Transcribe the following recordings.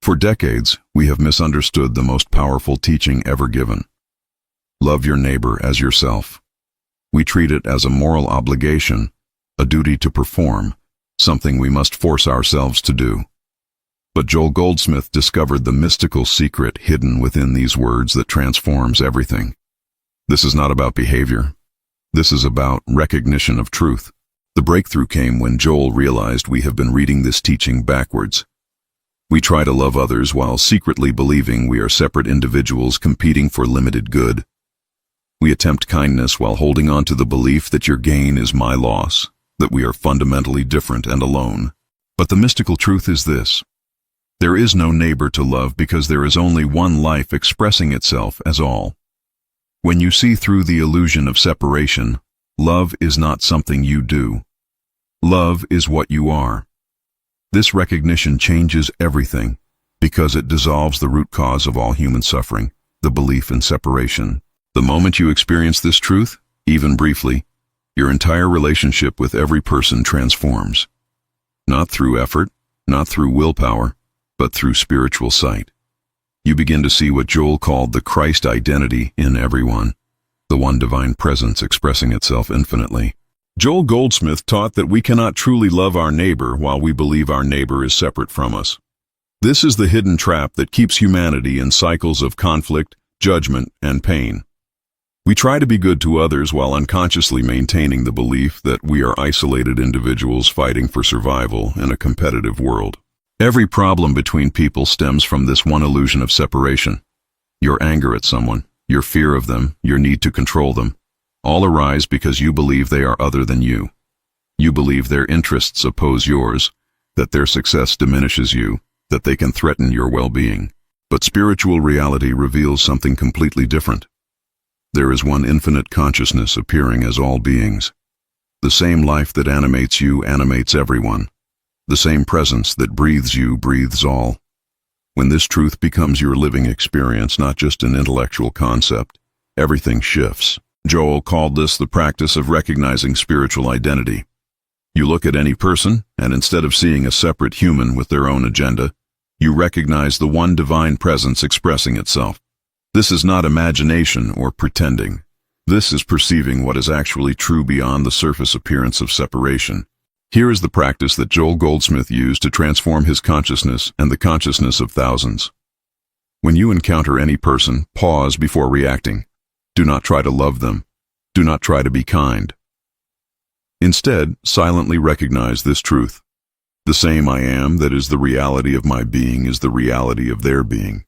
For decades, we have misunderstood the most powerful teaching ever given. Love your neighbor as yourself. We treat it as a moral obligation, a duty to perform, something we must force ourselves to do. But Joel Goldsmith discovered the mystical secret hidden within these words that transforms everything. This is not about behavior. This is about recognition of truth. The breakthrough came when Joel realized we have been reading this teaching backwards. We try to love others while secretly believing we are separate individuals competing for limited good. We attempt kindness while holding on to the belief that your gain is my loss, that we are fundamentally different and alone. But the mystical truth is this: there is no neighbor to love because there is only one life expressing itself as all. When you see through the illusion of separation, love is not something you do. Love is what you are. This recognition changes everything because it dissolves the root cause of all human suffering, the belief in separation. The moment you experience this truth, even briefly, your entire relationship with every person transforms. Not through effort, not through willpower, but through spiritual sight. You begin to see what Joel called the Christ identity in everyone, the one divine presence expressing itself infinitely. Joel Goldsmith taught that we cannot truly love our neighbor while we believe our neighbor is separate from us. This is the hidden trap that keeps humanity in cycles of conflict, judgment, and pain. We try to be good to others while unconsciously maintaining the belief that we are isolated individuals fighting for survival in a competitive world. Every problem between people stems from this one illusion of separation. Your anger at someone, your fear of them, your need to control them, all arise because you believe they are other than you. You believe their interests oppose yours, that their success diminishes you, that they can threaten your well-being. But spiritual reality reveals something completely different. There is one infinite consciousness appearing as all beings. The same life that animates you animates everyone. The same presence that breathes you breathes all. When this truth becomes your living experience, not just an intellectual concept, everything shifts. Joel called this the practice of recognizing spiritual identity. You look at any person, and instead of seeing a separate human with their own agenda, you recognize the one divine presence expressing itself. This is not imagination or pretending. This is perceiving what is actually true beyond the surface appearance of separation. Here is the practice that Joel Goldsmith used to transform his consciousness and the consciousness of thousands. When you encounter any person, pause before reacting. Do not try to love them. Do not try to be kind. Instead, silently recognize this truth. The same I am that is the reality of my being is the reality of their being.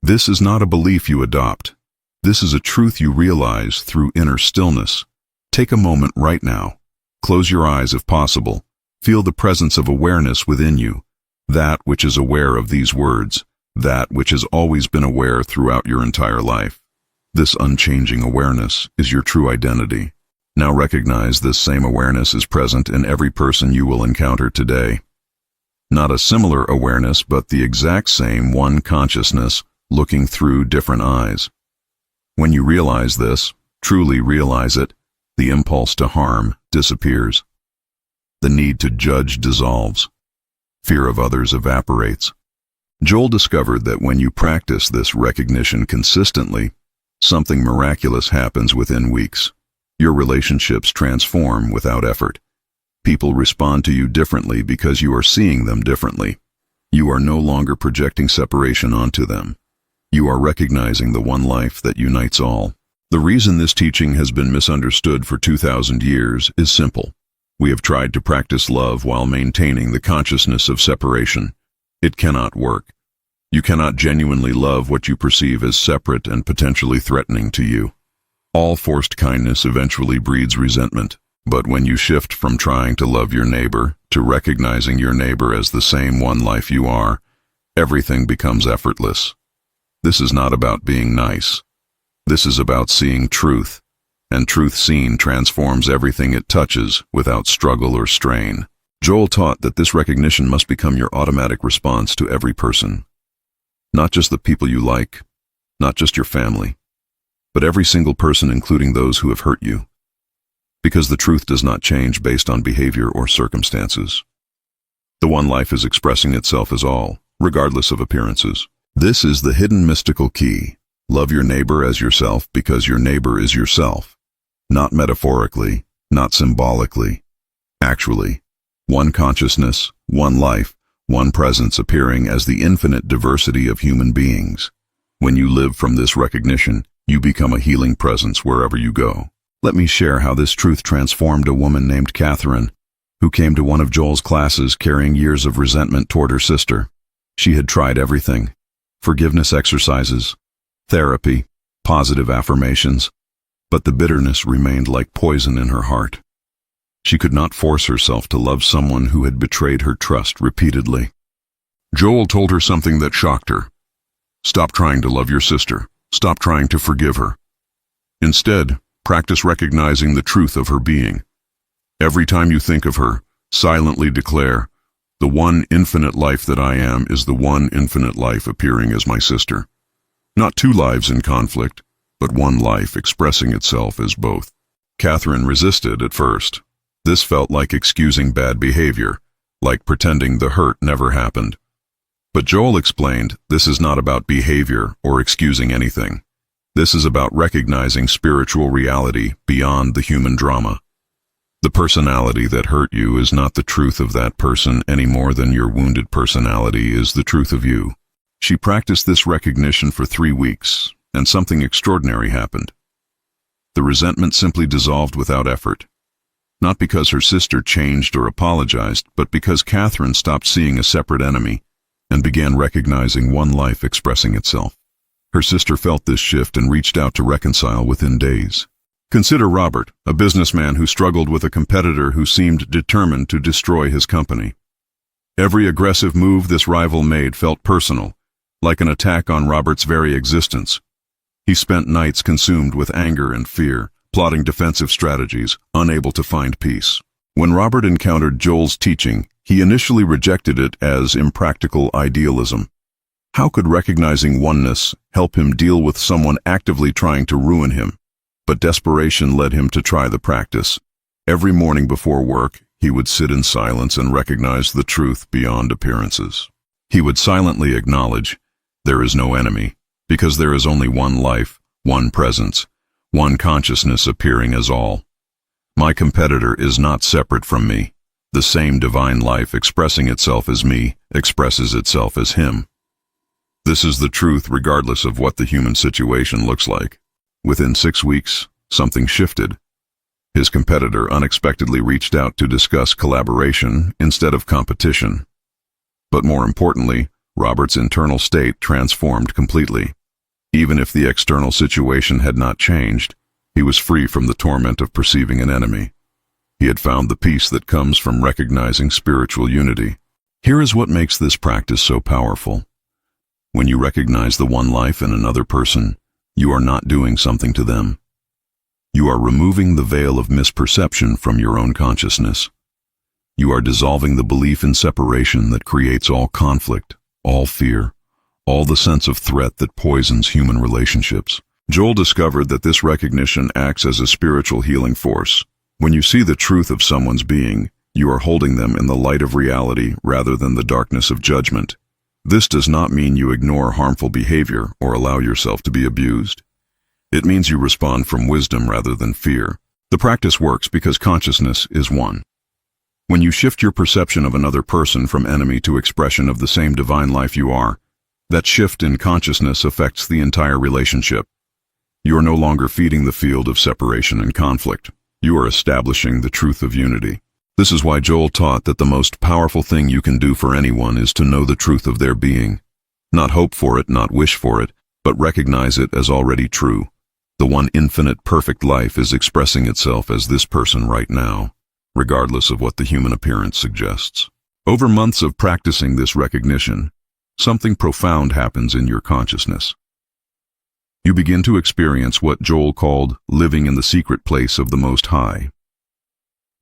This is not a belief you adopt. This is a truth you realize through inner stillness. Take a moment right now. Close your eyes if possible. Feel the presence of awareness within you, that which is aware of these words, that which has always been aware throughout your entire life. This unchanging awareness is your true identity. Now recognize this same awareness is present in every person you will encounter today. Not a similar awareness, but the exact same one consciousness looking through different eyes. When you realize this, truly realize it, the impulse to harm disappears. The need to judge dissolves. Fear of others evaporates. Joel discovered that when you practice this recognition consistently, something miraculous happens within weeks. Your relationships transform without effort. People respond to you differently because you are seeing them differently. You are no longer projecting separation onto them. You are recognizing the one life that unites all. The reason this teaching has been misunderstood for 2,000 years is simple. We have tried to practice love while maintaining the consciousness of separation. It cannot work. You cannot genuinely love what you perceive as separate and potentially threatening to you. All forced kindness eventually breeds resentment. But when you shift from trying to love your neighbor to recognizing your neighbor as the same one life you are, everything becomes effortless. This is not about being nice. This is about seeing truth, and truth seen transforms everything it touches without struggle or strain. Joel taught that this recognition must become your automatic response to every person. Not just the people you like, not just your family, but every single person, including those who have hurt you. Because the truth does not change based on behavior or circumstances. The one life is expressing itself as all, regardless of appearances. This is the hidden mystical key. Love your neighbor as yourself because your neighbor is yourself. Not metaphorically, not symbolically. Actually, one consciousness, one life, one presence appearing as the infinite diversity of human beings. When you live from this recognition, you become a healing presence wherever you go. Let me share how this truth transformed a woman named Catherine, who came to one of Joel's classes carrying years of resentment toward her sister. She had tried everything: forgiveness exercises, therapy, positive affirmations, but the bitterness remained like poison in her heart. She could not force herself to love someone who had betrayed her trust repeatedly. Joel told her something that shocked her. Stop trying to love your sister. Stop trying to forgive her. Instead, practice recognizing the truth of her being. Every time you think of her, silently declare, the one infinite life that I am is the one infinite life appearing as my sister. Not two lives in conflict, but one life expressing itself as both. Catherine resisted at first. This felt like excusing bad behavior, like pretending the hurt never happened. But Joel explained, this is not about behavior or excusing anything. This is about recognizing spiritual reality beyond the human drama. The personality that hurt you is not the truth of that person any more than your wounded personality is the truth of you. She practiced this recognition for 3 weeks, and something extraordinary happened. The resentment simply dissolved without effort. Not because her sister changed or apologized, but because Catherine stopped seeing a separate enemy and began recognizing one life expressing itself. Her sister felt this shift and reached out to reconcile within days. Consider Robert, a businessman who struggled with a competitor who seemed determined to destroy his company. Every aggressive move this rival made felt personal, like an attack on Robert's very existence. He spent nights consumed with anger and fear, plotting defensive strategies, unable to find peace. When Robert encountered Joel's teaching, he initially rejected it as impractical idealism. How could recognizing oneness help him deal with someone actively trying to ruin him? But desperation led him to try the practice. Every morning before work, he would sit in silence and recognize the truth beyond appearances. He would silently acknowledge, there is no enemy, because there is only one life, one presence, one consciousness appearing as all. My competitor is not separate from me. The same divine life expressing itself as me expresses itself as him. This is the truth regardless of what the human situation looks like. Within 6 weeks, something shifted. His competitor unexpectedly reached out to discuss collaboration instead of competition. But more importantly, Robert's internal state transformed completely. Even if the external situation had not changed, he was free from the torment of perceiving an enemy. He had found the peace that comes from recognizing spiritual unity. Here is what makes this practice so powerful. When you recognize the one life in another person, you are not doing something to them. You are removing the veil of misperception from your own consciousness. You are dissolving the belief in separation that creates all conflict, all fear, all the sense of threat that poisons human relationships. Joel discovered that this recognition acts as a spiritual healing force. When you see the truth of someone's being, you are holding them in the light of reality rather than the darkness of judgment. This does not mean you ignore harmful behavior or allow yourself to be abused. It means you respond from wisdom rather than fear. The practice works because consciousness is one. When you shift your perception of another person from enemy to expression of the same divine life you are, that shift in consciousness affects the entire relationship. You are no longer feeding the field of separation and conflict. You are establishing the truth of unity. This is why Joel taught that the most powerful thing you can do for anyone is to know the truth of their being. Not hope for it, not wish for it, but recognize it as already true. The one infinite perfect life is expressing itself as this person right now, regardless of what the human appearance suggests. Over months of practicing this recognition, something profound happens in your consciousness. You begin to experience what Joel called living in the secret place of the Most High.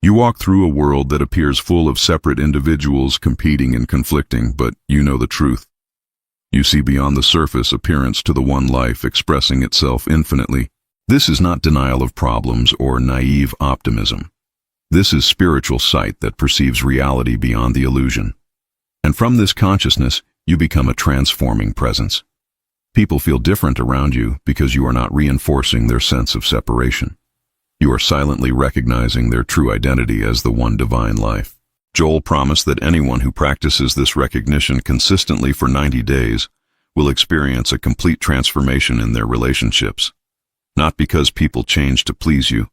You walk through a world that appears full of separate individuals competing and conflicting, but you know the truth. You see beyond the surface appearance to the one life expressing itself infinitely. This is not denial of problems or naive optimism. This is spiritual sight that perceives reality beyond the illusion. And from this consciousness, you become a transforming presence. People feel different around you because you are not reinforcing their sense of separation. You are silently recognizing their true identity as the one divine life. Joel promised that anyone who practices this recognition consistently for 90 days will experience a complete transformation in their relationships. Not because people change to please you,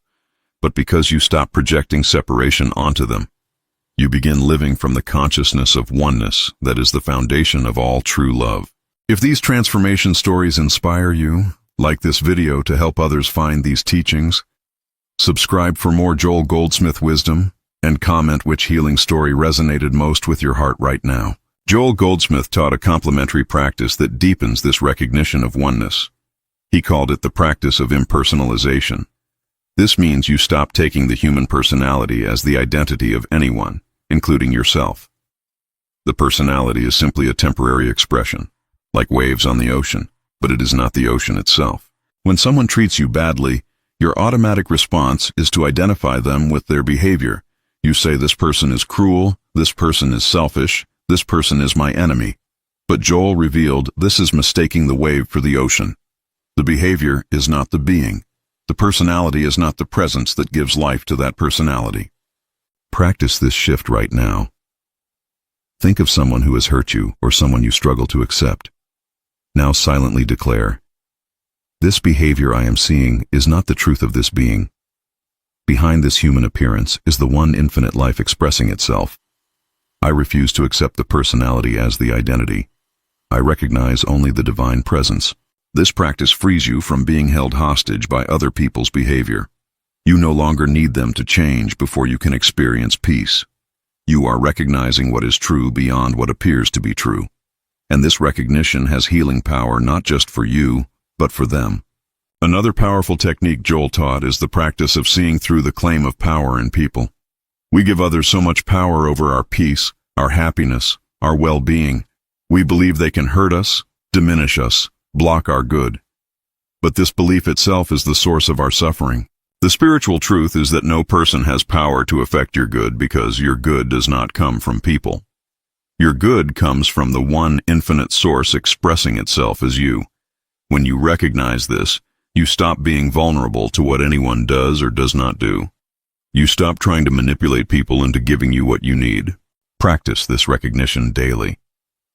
but because you stop projecting separation onto them. You begin living from the consciousness of oneness that is the foundation of all true love. If these transformation stories inspire you, like this video to help others find these teachings, subscribe for more Joel Goldsmith wisdom, and comment which healing story resonated most with your heart right now. Joel Goldsmith taught a complementary practice that deepens this recognition of oneness. He called it the practice of impersonalization. This means you stop taking the human personality as the identity of anyone, including yourself. The personality is simply a temporary expression, like waves on the ocean, but it is not the ocean itself. When someone treats you badly, your automatic response is to identify them with their behavior. You say, this person is cruel, this person is selfish, this person is my enemy. But Joel revealed this is mistaking the wave for the ocean. The behavior is not the being. The personality is not the presence that gives life to that personality. Practice this shift right now. Think of someone who has hurt you or someone you struggle to accept. Now silently declare, this behavior I am seeing is not the truth of this being. Behind this human appearance is the one infinite life expressing itself. I refuse to accept the personality as the identity. I recognize only the divine presence. This practice frees you from being held hostage by other people's behavior. You no longer need them to change before you can experience peace. You are recognizing what is true beyond what appears to be true. And this recognition has healing power not just for you, but for them. Another powerful technique Joel taught is the practice of seeing through the claim of power in people. We give others so much power over our peace, our happiness, our well-being. We believe they can hurt us, diminish us, block our good. But this belief itself is the source of our suffering. The spiritual truth is that no person has power to affect your good because your good does not come from people. Your good comes from the one infinite source expressing itself as you. When you recognize this, you stop being vulnerable to what anyone does or does not do. You stop trying to manipulate people into giving you what you need. Practice this recognition daily.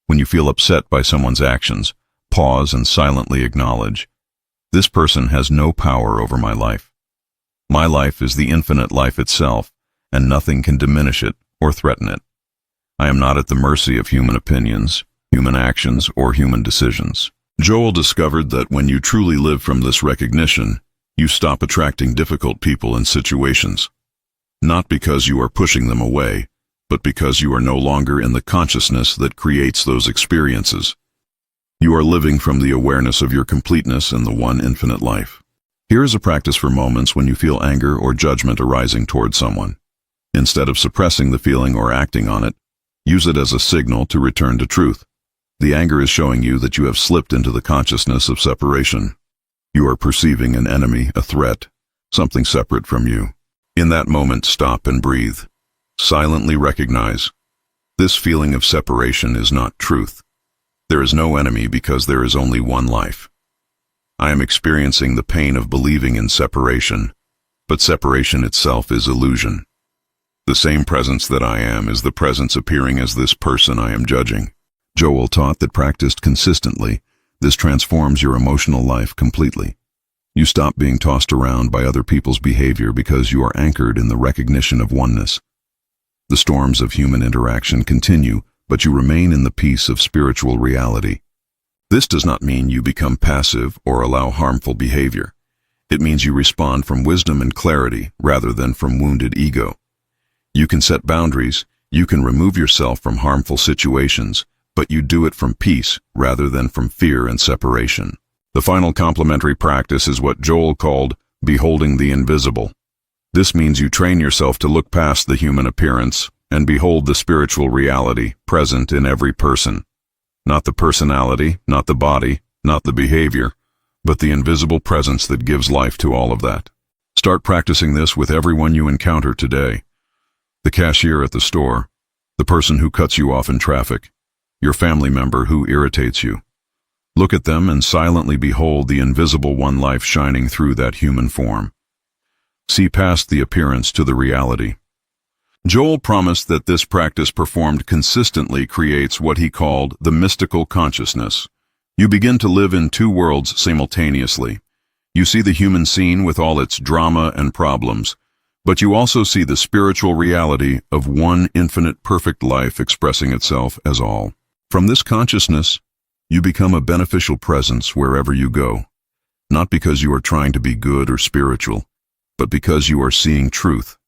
When you feel upset by someone's actions, pause and silently acknowledge, this person has no power over my life. My life is the infinite life itself, and nothing can diminish it or threaten it. I am not at the mercy of human opinions, human actions, or human decisions. Joel discovered that when you truly live from this recognition, you stop attracting difficult people and situations. Not because you are pushing them away, but because you are no longer in the consciousness that creates those experiences. You are living from the awareness of your completeness in the one infinite life. Here is a practice for moments when you feel anger or judgment arising toward someone. Instead of suppressing the feeling or acting on it, use it as a signal to return to truth. The anger is showing you that you have slipped into the consciousness of separation. You are perceiving an enemy, a threat, something separate from you. In that moment, stop and breathe. Silently recognize, this feeling of separation is not truth. There is no enemy because there is only one life. I am experiencing the pain of believing in separation, but separation itself is illusion. The same presence that I am is the presence appearing as this person I am judging. Joel taught that practiced consistently, this transforms your emotional life completely. You stop being tossed around by other people's behavior because you are anchored in the recognition of oneness. The storms of human interaction continue, but you remain in the peace of spiritual reality. This does not mean you become passive or allow harmful behavior. It means you respond from wisdom and clarity rather than from wounded ego. You can set boundaries, you can remove yourself from harmful situations, but you do it from peace rather than from fear and separation. The final complementary practice is what Joel called beholding the invisible. This means you train yourself to look past the human appearance and behold the spiritual reality present in every person. Not the personality, not the body, not the behavior, but the invisible presence that gives life to all of that. Start practicing this with everyone you encounter today. The cashier at the store, the person who cuts you off in traffic, your family member who irritates you. Look at them and silently behold the invisible one life shining through that human form. See past the appearance to the reality. Joel promised that this practice performed consistently creates what he called the mystical consciousness. You begin to live in two worlds simultaneously. You see the human scene with all its drama and problems, but you also see the spiritual reality of one infinite perfect life expressing itself as all. From this consciousness, you become a beneficial presence wherever you go, not because you are trying to be good or spiritual, but because you are seeing truth,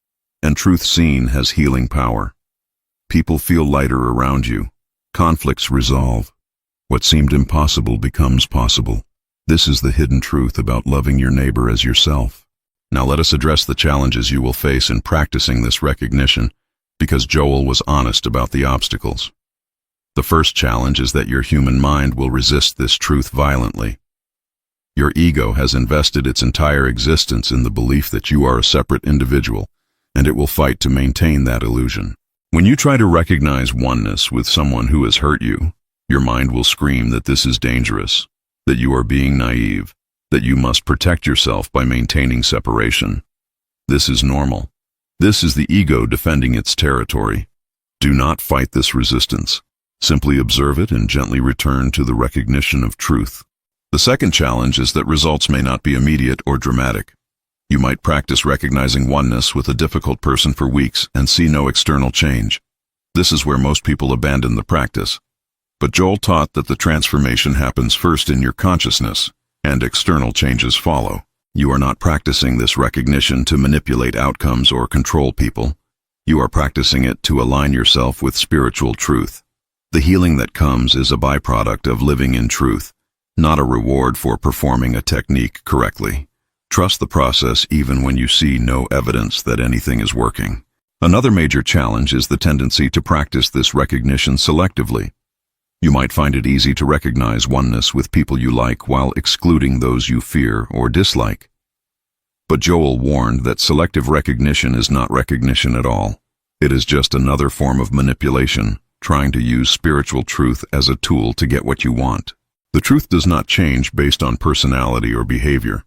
and truth seen has healing power. People feel lighter around you. Conflicts resolve. What seemed impossible becomes possible. This is the hidden truth about loving your neighbor as yourself. Now let us address the challenges you will face in practicing this recognition, because Joel was honest about the obstacles. The first challenge is that your human mind will resist this truth violently. Your ego has invested its entire existence in the belief that you are a separate individual, and it will fight to maintain that illusion. When you try to recognize oneness with someone who has hurt you, your mind will scream that this is dangerous, that you are being naive, that you must protect yourself by maintaining separation. This is normal. This is the ego defending its territory. Do not fight this resistance. Simply observe it and gently return to the recognition of truth. The second challenge is that results may not be immediate or dramatic. You might practice recognizing oneness with a difficult person for weeks and see no external change. This is where most people abandon the practice. But Joel taught that the transformation happens first in your consciousness, and external changes follow. You are not practicing this recognition to manipulate outcomes or control people. You are practicing it to align yourself with spiritual truth. The healing that comes is a byproduct of living in truth, not a reward for performing a technique correctly. Trust the process even when you see no evidence that anything is working. Another major challenge is the tendency to practice this recognition selectively. You might find it easy to recognize oneness with people you like while excluding those you fear or dislike. But Joel warned that selective recognition is not recognition at all. It is just another form of manipulation, trying to use spiritual truth as a tool to get what you want. The truth does not change based on personality or behavior.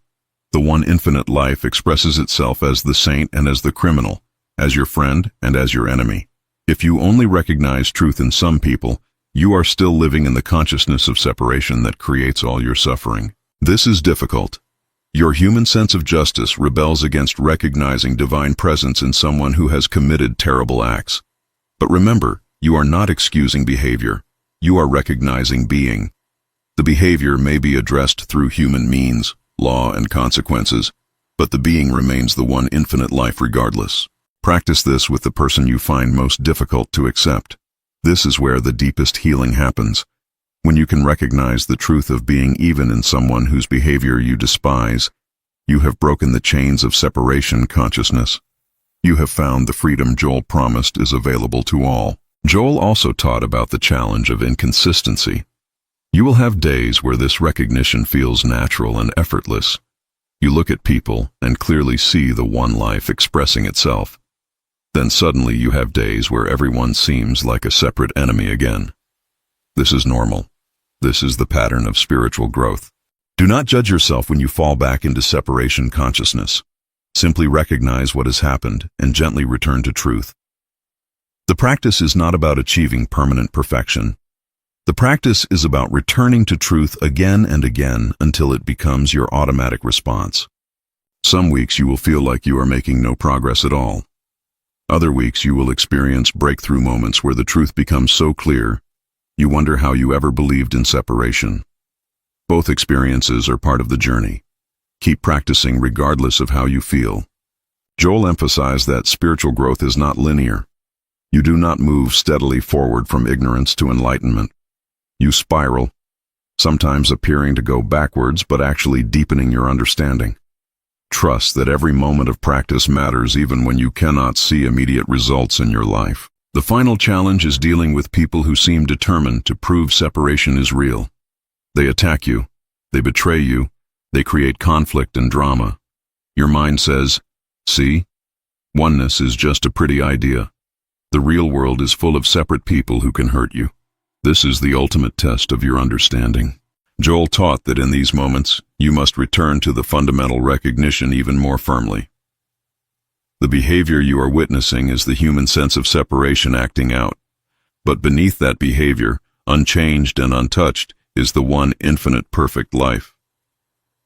The one infinite life expresses itself as the saint and as the criminal, as your friend and as your enemy. If you only recognize truth in some people, you are still living in the consciousness of separation that creates all your suffering. This is difficult. Your human sense of justice rebels against recognizing divine presence in someone who has committed terrible acts. But remember, you are not excusing behavior. You are recognizing being. The behavior may be addressed through human means, law, and consequences, but the being remains the one infinite life regardless. Practice this with the person you find most difficult to accept. This is where the deepest healing happens, when you can recognize the truth of being even in someone whose behavior you despise. You have broken the chains of separation consciousness. You have found the freedom Joel promised is available to all. Joel also taught about the challenge of inconsistency. You will have days where this recognition feels natural and effortless. You look at people and clearly see the one life expressing itself. Then suddenly you have days where everyone seems like a separate enemy again. This is normal. This is the pattern of spiritual growth. Do not judge yourself when you fall back into separation consciousness. Simply recognize what has happened and gently return to truth. The practice is not about achieving permanent perfection. The practice is about returning to truth again and again until it becomes your automatic response. Some weeks you will feel like you are making no progress at all. Other weeks you will experience breakthrough moments where the truth becomes so clear, you wonder how you ever believed in separation. Both experiences are part of the journey. Keep practicing regardless of how you feel. Joel emphasized that spiritual growth is not linear. You do not move steadily forward from ignorance to enlightenment. You spiral, sometimes appearing to go backwards but actually deepening your understanding. Trust that every moment of practice matters even when you cannot see immediate results in your life. The final challenge is dealing with people who seem determined to prove separation is real. They attack you, they betray you, they create conflict and drama. Your mind says, "See, oneness is just a pretty idea. The real world is full of separate people who can hurt you." This is the ultimate test of your understanding. Joel taught that in these moments, you must return to the fundamental recognition even more firmly. The behavior you are witnessing is the human sense of separation acting out. But beneath that behavior, unchanged and untouched, is the one infinite perfect life.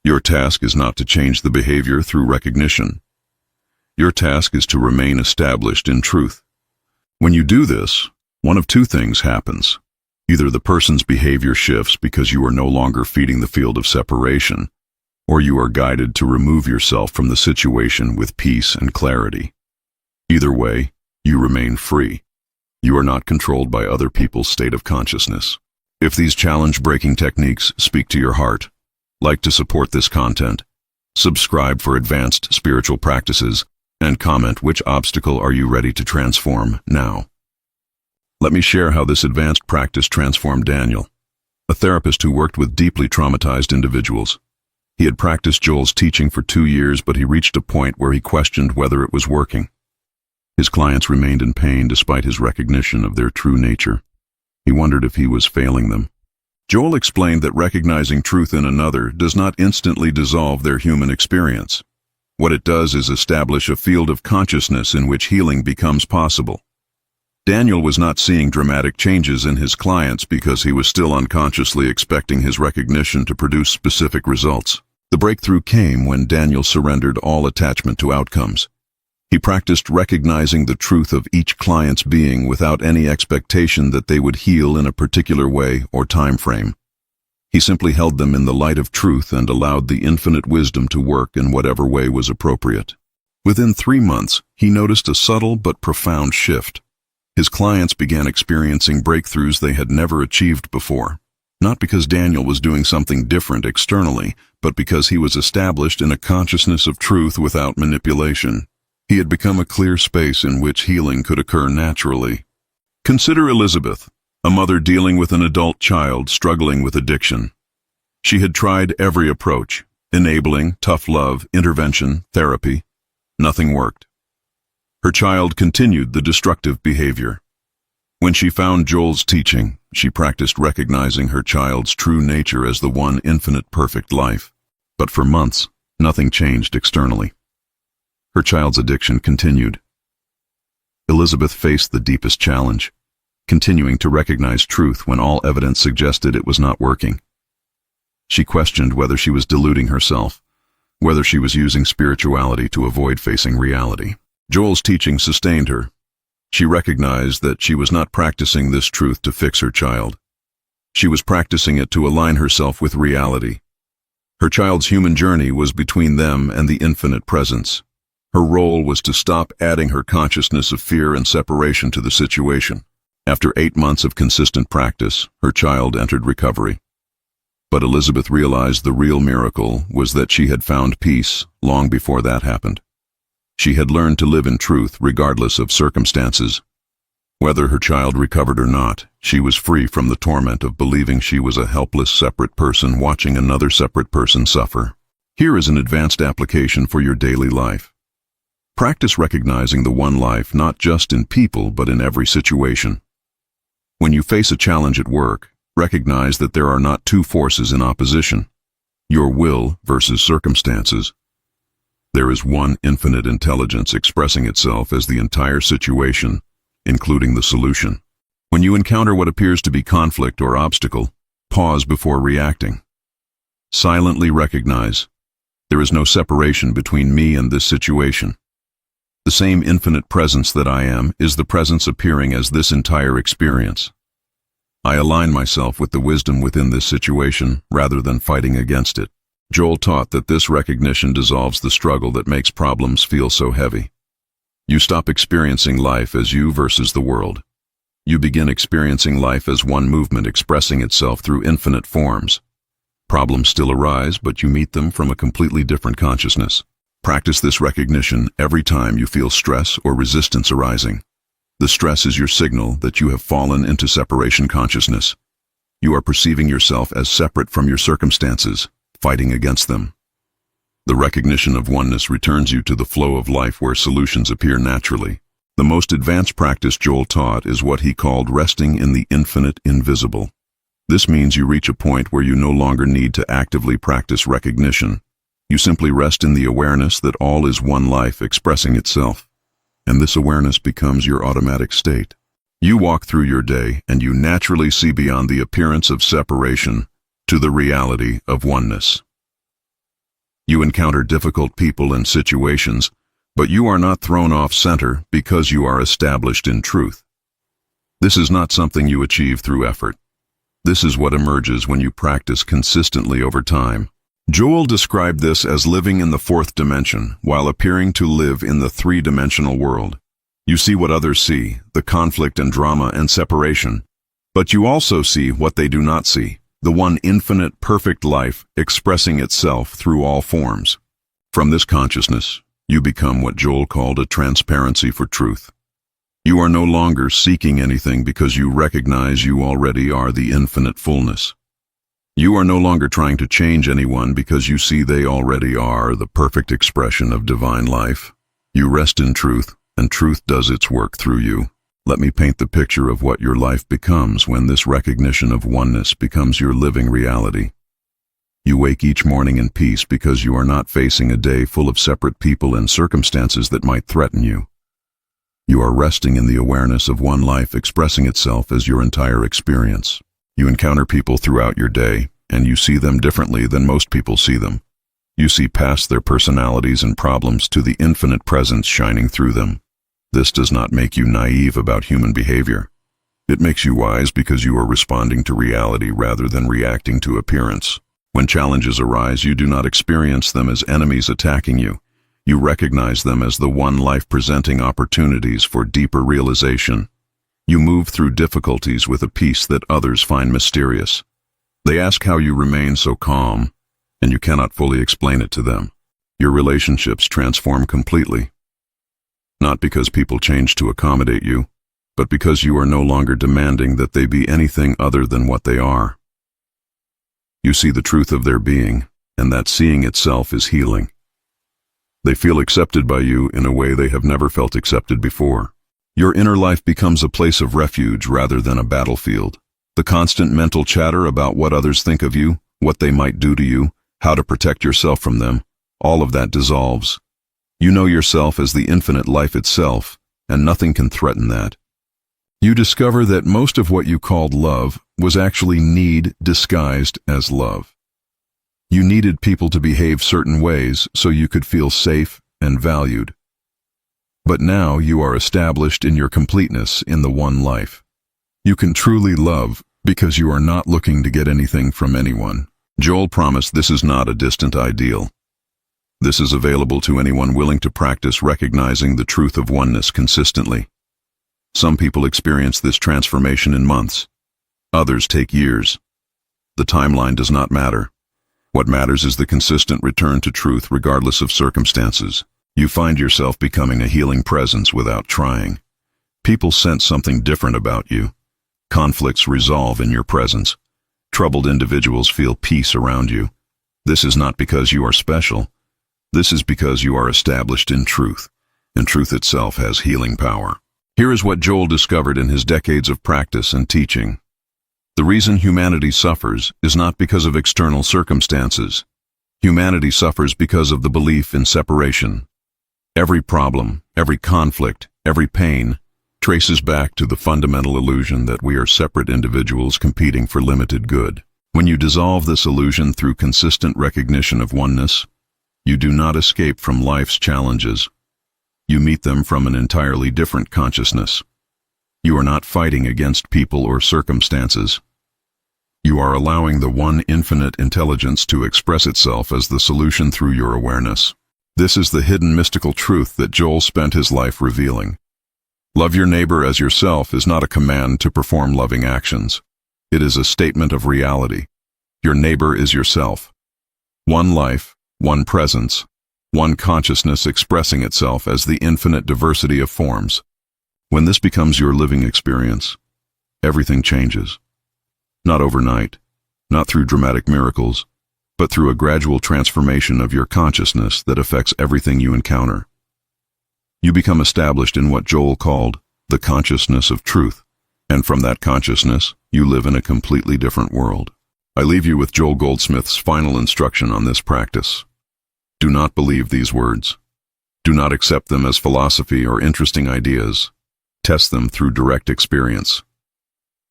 Your task is not to change the behavior through recognition. Your task is to remain established in truth. When you do this, one of two things happens. Either the person's behavior shifts because you are no longer feeding the field of separation, or you are guided to remove yourself from the situation with peace and clarity. Either way, you remain free. You are not controlled by other people's state of consciousness. If these challenge-breaking techniques speak to your heart, like to support this content, subscribe for advanced spiritual practices, and comment which obstacle are you ready to transform now. Let me share how this advanced practice transformed Daniel, a therapist who worked with deeply traumatized individuals. He had practiced Joel's teaching for 2 years, but he reached a point where he questioned whether it was working. His clients remained in pain despite his recognition of their true nature. He wondered if he was failing them. Joel explained that recognizing truth in another does not instantly dissolve their human experience. What it does is establish a field of consciousness in which healing becomes possible. Daniel was not seeing dramatic changes in his clients because he was still unconsciously expecting his recognition to produce specific results. The breakthrough came when Daniel surrendered all attachment to outcomes. He practiced recognizing the truth of each client's being without any expectation that they would heal in a particular way or time frame. He simply held them in the light of truth and allowed the infinite wisdom to work in whatever way was appropriate. Within 3 months, he noticed a subtle but profound shift. His clients began experiencing breakthroughs they had never achieved before, not because Daniel was doing something different externally, but because he was established in a consciousness of truth without manipulation. He had become a clear space in which healing could occur naturally. Consider Elizabeth, a mother dealing with an adult child struggling with addiction. She had tried every approach: enabling, tough love, intervention, therapy. Nothing worked. Her child continued the destructive behavior. When she found Joel's teaching, she practiced recognizing her child's true nature as the one infinite perfect life. But for months, nothing changed externally. Her child's addiction continued. Elizabeth faced the deepest challenge, continuing to recognize truth when all evidence suggested it was not working. She questioned whether she was deluding herself, whether she was using spirituality to avoid facing reality. Joel's teaching sustained her. She recognized that she was not practicing this truth to fix her child. She was practicing it to align herself with reality. Her child's human journey was between them and the infinite presence. Her role was to stop adding her consciousness of fear and separation to the situation. After 8 months of consistent practice, her child entered recovery. But Elizabeth realized the real miracle was that she had found peace long before that happened. She had learned to live in truth regardless of circumstances. Whether her child recovered or not, she was free from the torment of believing she was a helpless separate person watching another separate person suffer. Here is an advanced application for your daily life. Practice recognizing the one life not just in people but in every situation. When you face a challenge at work, recognize that there are not two forces in opposition: your will versus circumstances. There is one infinite intelligence expressing itself as the entire situation, including the solution. When you encounter what appears to be conflict or obstacle, pause before reacting. Silently recognize, there is no separation between me and this situation. The same infinite presence that I am is the presence appearing as this entire experience. I align myself with the wisdom within this situation rather than fighting against it. Joel taught that this recognition dissolves the struggle that makes problems feel so heavy. You stop experiencing life as you versus the world. You begin experiencing life as one movement expressing itself through infinite forms. Problems still arise, but you meet them from a completely different consciousness. Practice this recognition every time you feel stress or resistance arising. The stress is your signal that you have fallen into separation consciousness. You are perceiving yourself as separate from your circumstances, fighting against them. The recognition of oneness returns you to the flow of life where solutions appear naturally. The most advanced practice Joel taught is what he called resting in the infinite invisible. This means you reach a point where you no longer need to actively practice recognition. You simply rest in the awareness that all is one life expressing itself. And this awareness becomes your automatic state. You walk through your day and you naturally see beyond the appearance of separation to the reality of oneness. You encounter difficult people and situations, but you are not thrown off center because you are established in truth. This is not something you achieve through effort. This is what emerges when you practice consistently over time. Joel described this as living in the fourth dimension while appearing to live in the three-dimensional world. You see what others see, the conflict and drama and separation, but you also see what they do not see, the one infinite, perfect life expressing itself through all forms. From this consciousness, you become what Joel called a transparency for truth. You are no longer seeking anything because you recognize you already are the infinite fullness. You are no longer trying to change anyone because you see they already are the perfect expression of divine life. You rest in truth, and truth does its work through you. Let me paint the picture of what your life becomes when this recognition of oneness becomes your living reality. You wake each morning in peace because you are not facing a day full of separate people and circumstances that might threaten you. You are resting in the awareness of one life expressing itself as your entire experience. You encounter people throughout your day, and you see them differently than most people see them. You see past their personalities and problems to the infinite presence shining through them. This does not make you naive about human behavior. It makes you wise because you are responding to reality rather than reacting to appearance. When challenges arise, you do not experience them as enemies attacking you. You recognize them as the one life presenting opportunities for deeper realization. You move through difficulties with a peace that others find mysterious. They ask how you remain so calm, and you cannot fully explain it to them. Your relationships transform completely. Not because people change to accommodate you, but because you are no longer demanding that they be anything other than what they are. You see the truth of their being, and that seeing itself is healing. They feel accepted by you in a way they have never felt accepted before. Your inner life becomes a place of refuge rather than a battlefield. The constant mental chatter about what others think of you, what they might do to you, how to protect yourself from them, all of that dissolves. You know yourself as the infinite life itself, and nothing can threaten that. You discover that most of what you called love was actually need disguised as love. You needed people to behave certain ways so you could feel safe and valued. But now you are established in your completeness in the one life. You can truly love because you are not looking to get anything from anyone. Joel promised this is not a distant ideal. This is available to anyone willing to practice recognizing the truth of oneness consistently. Some people experience this transformation in months. Others take years. The timeline does not matter. What matters is the consistent return to truth regardless of circumstances. You find yourself becoming a healing presence without trying. People sense something different about you. Conflicts resolve in your presence. Troubled individuals feel peace around you. This is not because you are special. This is because you are established in truth, and truth itself has healing power. Here is what Joel discovered in his decades of practice and teaching. The reason humanity suffers is not because of external circumstances. Humanity suffers because of the belief in separation. Every problem, every conflict, every pain traces back to the fundamental illusion that we are separate individuals competing for limited good. When you dissolve this illusion through consistent recognition of oneness, you do not escape from life's challenges. You meet them from an entirely different consciousness. You are not fighting against people or circumstances. You are allowing the one infinite intelligence to express itself as the solution through your awareness. This is the hidden mystical truth that Joel spent his life revealing. Love your neighbor as yourself is not a command to perform loving actions. It is a statement of reality. Your neighbor is yourself. One life, one presence, one consciousness expressing itself as the infinite diversity of forms. When this becomes your living experience, everything changes. Not overnight, not through dramatic miracles, but through a gradual transformation of your consciousness that affects everything you encounter. You become established in what Joel called the consciousness of truth, and from that consciousness, you live in a completely different world. I leave you with Joel Goldsmith's final instruction on this practice. Do not believe these words. Do not accept them as philosophy or interesting ideas. Test them through direct experience.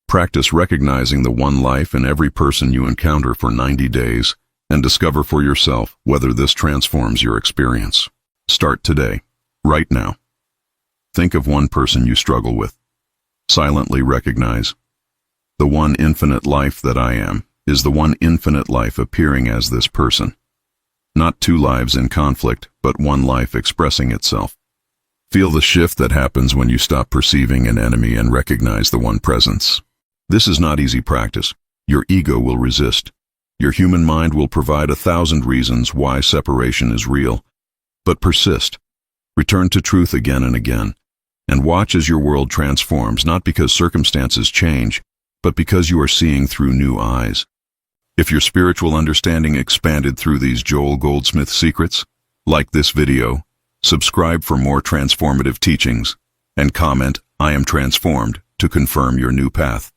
Practice recognizing the one life in every person you encounter for 90 days and discover for yourself whether this transforms your experience. Start today, right now. Think of one person you struggle with. Silently recognize, the one infinite life that I am is the one infinite life appearing as this person. Not two lives in conflict, but one life expressing itself. Feel the shift that happens when you stop perceiving an enemy and recognize the one presence. This is not easy practice. Your ego will resist. Your human mind will provide 1,000 reasons why separation is real. But persist. Return to truth again and again. And watch as your world transforms, not because circumstances change, but because you are seeing through new eyes. If your spiritual understanding expanded through these Joel Goldsmith secrets, like this video, subscribe for more transformative teachings, and comment, "I am transformed," to confirm your new path.